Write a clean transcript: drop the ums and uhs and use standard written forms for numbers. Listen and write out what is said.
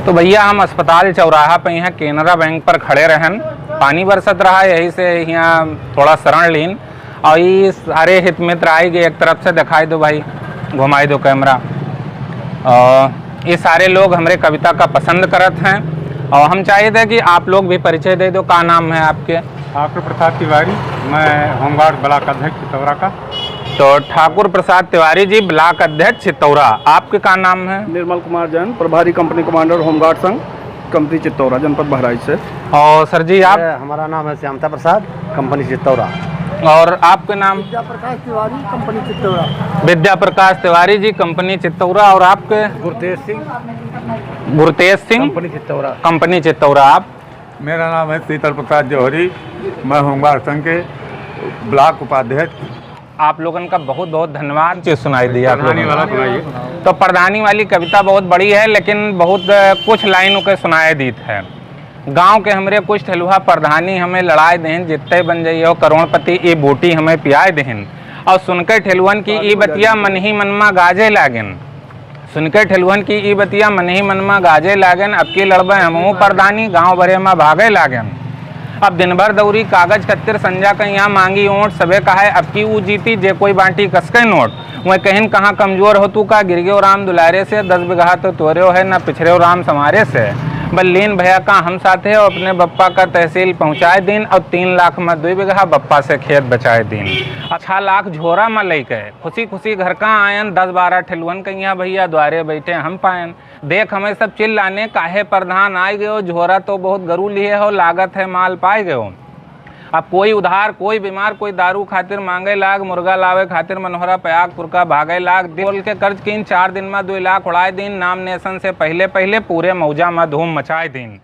तो भैया हम अस्पताल चौराहा पे यहाँ केनरा बैंक पर खड़े रहन, पानी बरसत रहा, यही से यहाँ थोड़ा शरण लीन और ये सारे हित मित्र आएंगे। एक तरफ से दिखाई दो भाई, घुमाई दो कैमरा। और ये सारे लोग हमारे कविता का पसंद करत हैं और हम चाहिए थे कि आप लोग भी परिचय दे दो। क्या नाम है आपके? ठाकुर प्रसाद तिवारी, मैं होमगार्ड ब्लॉक अध्यक्ष चित्तौरा का। तो ठाकुर प्रसाद तिवारी जी, ब्लॉक अध्यक्ष चित्तौरा। आपके क्या नाम है? निर्मल कुमार जैन, प्रभारी कंपनी कमांडर होमगार्ड संघ कंपनी चित्तौरा, जनपद बहराइच से। और सर जी आप? हमारा नाम है श्यामता प्रसाद, कंपनी चित्तौरा। और आपके नाम? विद्या प्रकाश तिवारी, कंपनी चित्तौरा। विद्या प्रकाश तिवारी जी, कंपनी चित्तौरा। और आपके? गुरतेज सिंह, गुरतेज सिंह, कंपनी चित्तौरा। कंपनी चित्तौरा। आप? मेरा नाम है शीतल प्रसाद जौहरी, मैं होमगार्ड संघ के ब्लॉक उपाध्यक्ष। आप लोगों का बहुत बहुत धन्यवाद जो सुनाई दिया। प्रधानी वाला सुनाइए। तो प्रधानी वाली कविता बहुत बड़ी है, लेकिन बहुत कुछ लाइनों के सुनाए दी है। गांव के हमरे कुछ ठेलुहा प्रधानी हमें लड़ाए देहन, जितने बन जाइए करोड़पति ये बूटी हमें पियाए देहन। और सुनकर ठेलुहन की ई बतिया मन ही मनमा गाजे लागन, सुनकर ठेलुहन की ई बतिया मन ही मनमा गाजे लागन। अब की लड़बे हमहू प्रधानी, गाँव भरे में भागे लागन। अब दिन भर दौरी कागज कत्तिर संजा का यहाँ मांगी ओट, सबे कहा है अब की ऊ जीती जे कोई बांटी कसके नोट। वह कहिन कहाँ कमजोर हो तू का, गिर गयो राम दुलारे से, 10 बिगहा तो तोरे है न पिछड़े राम समारे से। बल्लीन भैया का हम साथ है और अपने बप्पा का तहसील पहुँचाए दिन, और 3 लाख में 2 बिगहा बप्पा से खेत बचाए दिन। 6 लाख झोरा में लई के खुशी खुशी घर का आयन, 10-12 ठेलुअन कहिया भैया द्वारे बैठे हम पायन। देख हमें सब चिल्लाने काहे प्रधान आए गए, झोरा तो बहुत गरू लिए हो, लागत है माल पाए गए। अब कोई उधार, कोई बीमार, कोई दारू खातिर मांगे लाग, मुर्गा लावे खातिर मनोहरा पयागपुर का भागे लाग। बोल के कर्ज कीन 4 दिन में 2 लाख उड़ाए दिन, नाम नेशन से पहले पहले पूरे मौजा में धूम मचाए दिन।